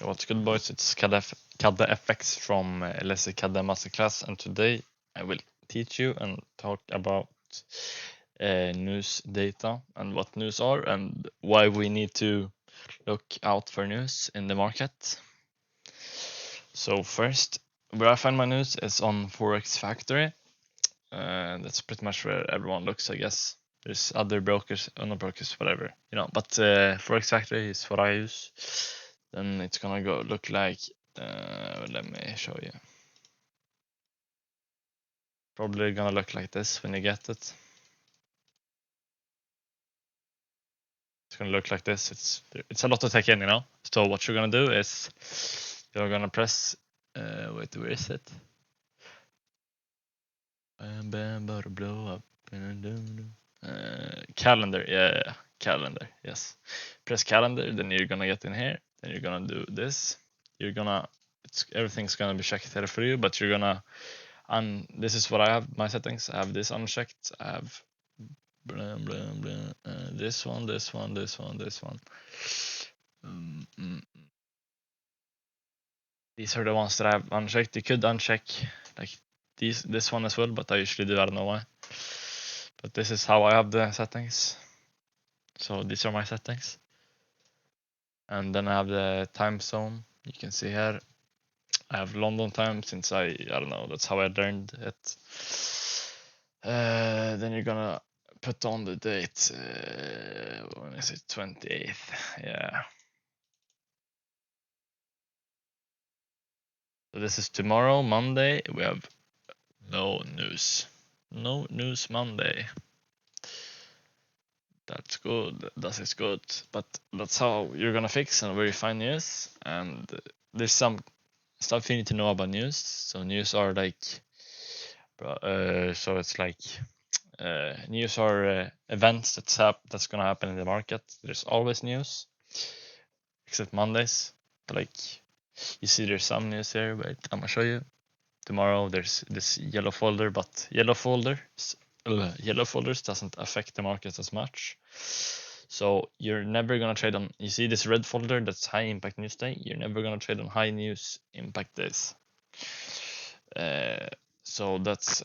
What's good, boys? It's KaddeFX from Let's Say Kadde Masterclass, and today I will teach you and talk about news data and what news are and why we need to look out for news in the market. So first, where I find my news is on Forex Factory. That's pretty much where everyone looks, I guess. There's other brokers, not brokers, whatever, but Forex Factory is what I use. Then it's gonna go look like, let me show you. Probably gonna look like this when you get it. It's gonna look like this. It's a lot to take in, So what you're gonna do is you're gonna press, wait, where is it? Blow up. Calendar, yeah, calendar, yes. Press calendar, then you're gonna get in here, then you're gonna do this. Everything's gonna be checked here for you, but you're gonna, this is what I have, my settings. I have this unchecked, I have this one. These are the ones that I have unchecked. You could uncheck like this one as well, but I usually do, I don't know why. But this is how I have the settings. So these are my settings. And then I have the time zone. You can see here I have London time, since I don't know, that's how I learned it. Then you're gonna put on the date. When is it? 28th. Yeah. So this is tomorrow, Monday. We have no news. No news Monday. That's good. That is good. But that's how you're gonna fix and where you find news. And there's some stuff you need to know about news. So news are like, so it's like, news are events that's gonna happen in the market. There's always news, except Mondays. Like, you see, there's some news here. Wait, I'm gonna show you. Tomorrow there's this yellow folder, but yellow folders doesn't affect the market as much. So you're never gonna trade on. You see this red folder, that's high impact news day. You're never gonna trade on high news impact days. So that's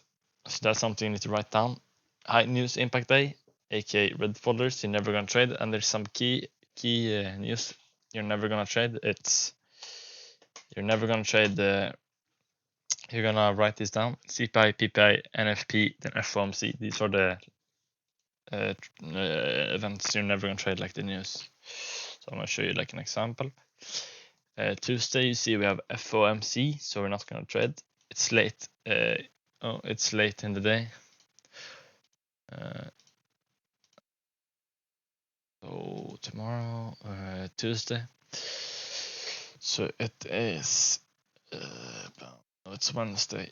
something you need to write down. High news impact day, aka red folders, you're never gonna trade. And there's some key news you're never gonna trade. You're never gonna trade the. You're gonna write this down: CPI, PPI, NFP, then FOMC. These are the events you're never gonna trade, like the news. So I'm gonna show you like an example. Tuesday, you see we have FOMC, so we're not gonna trade. It's late. It's late in the day. So tomorrow, Tuesday. So it is. No, it's Wednesday.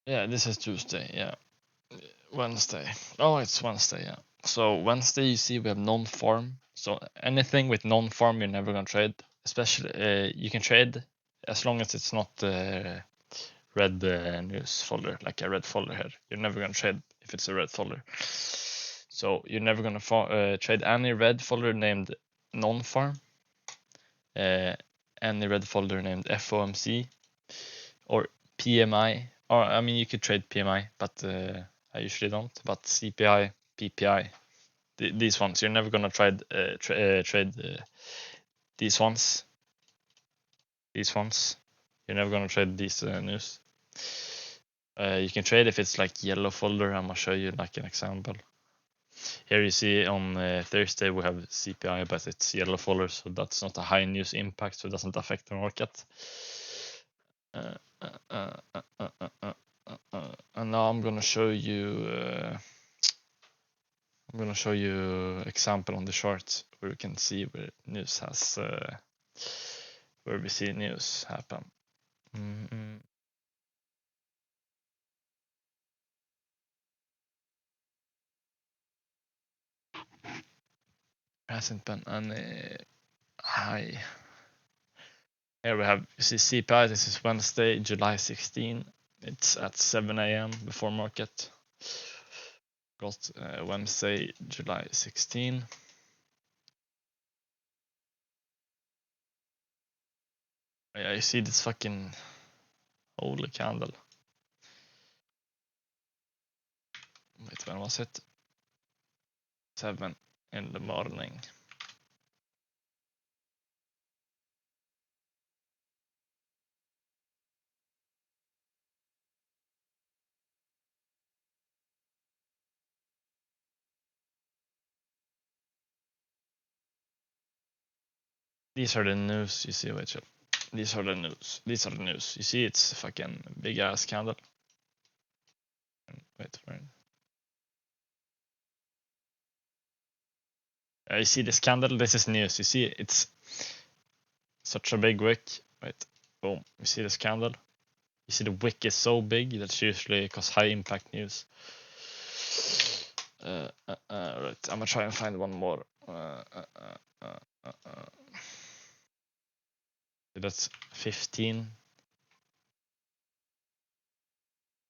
Yeah, this is Tuesday. Yeah, Wednesday. Oh, it's Wednesday. Yeah. So Wednesday, you see we have non-farm. So anything with non-farm, you're never gonna trade. Especially, you can trade as long as it's not red news folder, like a red folder here. You're never gonna trade if it's a red folder. So you're never gonna trade any red folder named non-farm, any red folder named FOMC or PMI. Or I mean, you could trade PMI, but I usually don't. But CPI, PPI, these ones, you're never gonna trade these ones. These ones, you're never gonna trade these news. You can trade if it's like yellow folder. I'm gonna show you like an example. Here you see on Thursday we have CPI, but it's yellow folder, so that's not a high news impact, so it doesn't affect the market. And now I'm gonna show you. I'm gonna show you example on the chart where you can see where news has, where we see news happen. Hasn't been any high. Here we have, you see CPI, this is Wednesday, July 16. It's at 7 a.m. before market. got Wednesday, July 16. Yeah, you see this fucking holy candle. Wait, when was it? 7 in the morning. These are the news, you see, Rachel. These are the news. These are the news. You see, it's a fucking big ass candle. Wait for it. You see this candle? This is news. You see, it's such a big wick. Wait, boom. You see this candle? You see the wick is so big that's usually cause high impact news. Right, I'm gonna try and find one more. That's 15.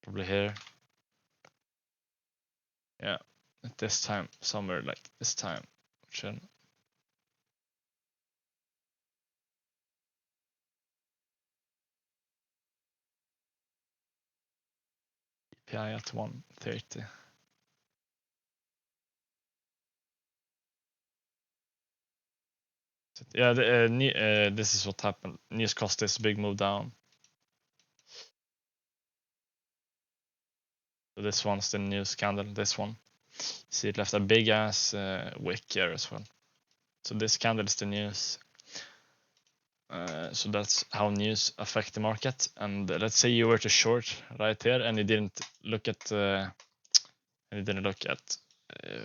Probably here. Yeah, at this time, somewhere like this time. Chill. PI at 130. Yeah, this is what happened. News caused this big move down. So this one's the news candle. This one. See, it left a big ass wick here as well. So this candle is the news. So that's how news affect the market. And let's say you were to short right here, and you didn't look at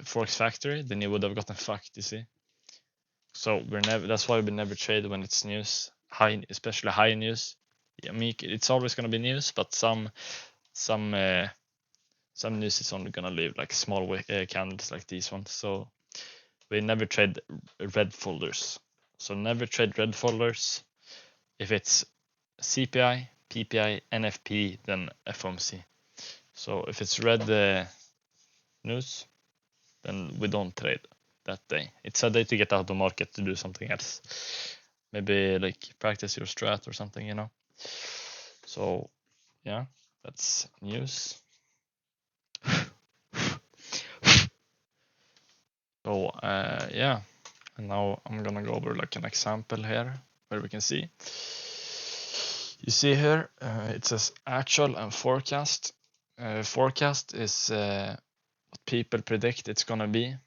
Forex Factory, then you would have gotten fucked. You see. So that's why we never trade when it's news, especially high news. I mean, it's always gonna be news, but some news is only gonna leave like small candles like these ones. So we never trade red folders. So never trade red folders. If it's CPI, PPI, NFP, then FOMC. So if it's red news, then we don't trade that day. It's a day to get out of the market to do something else. Maybe like practice your strat or something, you know. So yeah, that's news. So yeah, and now I'm gonna go over like an example here where we can see. You see here, it says actual and forecast. Forecast is what people predict it's gonna be.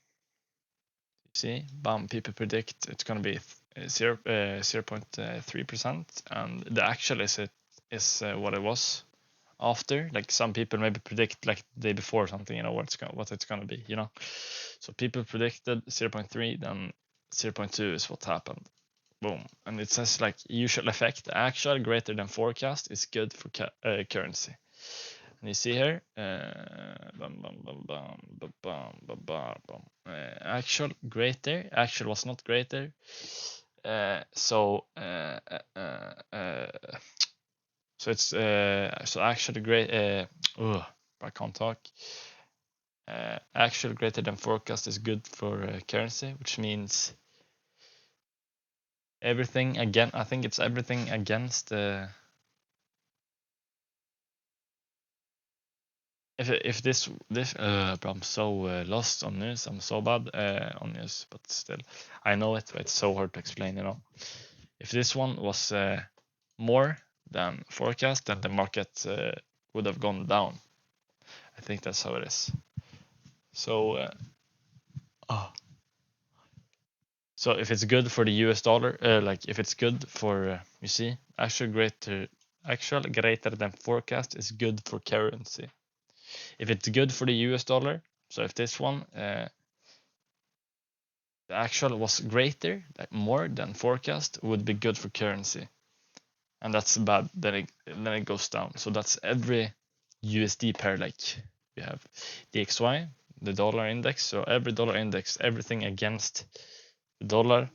You see, bam, people predict it's gonna be 0.3%, and the actual is what it was after. Like some people maybe predict like the day before something, you know, what it's gonna be, you know. So people predicted 0.3, then 0.2 is what happened. Boom. And it says like usual effect, actual greater than forecast is good for currency. And you see here, actual greater, actual was not greater. So it's so actually great. I can't talk. Actual greater than forecast is good for currency, which means everything again. I think it's everything against. If this I'm so lost on news. I'm so bad on news, but still, I know it. It's so hard to explain, you know. If this one was more than forecast, then the market would have gone down. I think that's how it is. So, so if it's good for the US dollar, like if it's good for, you see, actual greater than forecast is good for currency. If it's good for the US dollar, so if this one, the actual was greater, like more than forecast, would be good for currency. And that's bad, then it goes down. So that's every USD pair, like we have DXY, the dollar index. So every dollar index, everything against the dollar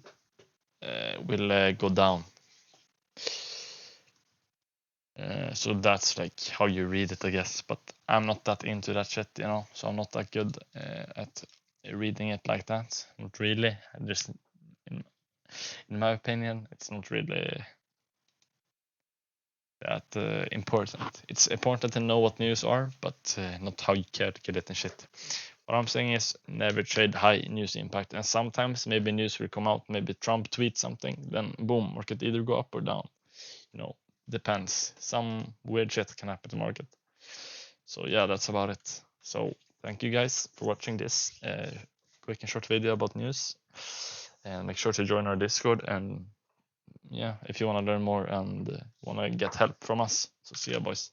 will go down. So that's like how you read it, I guess. But I'm not that into that shit, you know, so I'm not that good at reading it like that. Not really. Just in my opinion, it's not really that important. It's important to know what news are, but not how you calculate and shit. What I'm saying is never trade high news impact. And sometimes maybe news will come out, maybe Trump tweets something, then boom, market either go up or down. You know, depends. Some weird shit can happen to market. So yeah, that's about it. So thank you guys for watching this quick and short video about news. And make sure to join our Discord. And yeah, if you want to learn more and want to get help from us. So see ya, boys.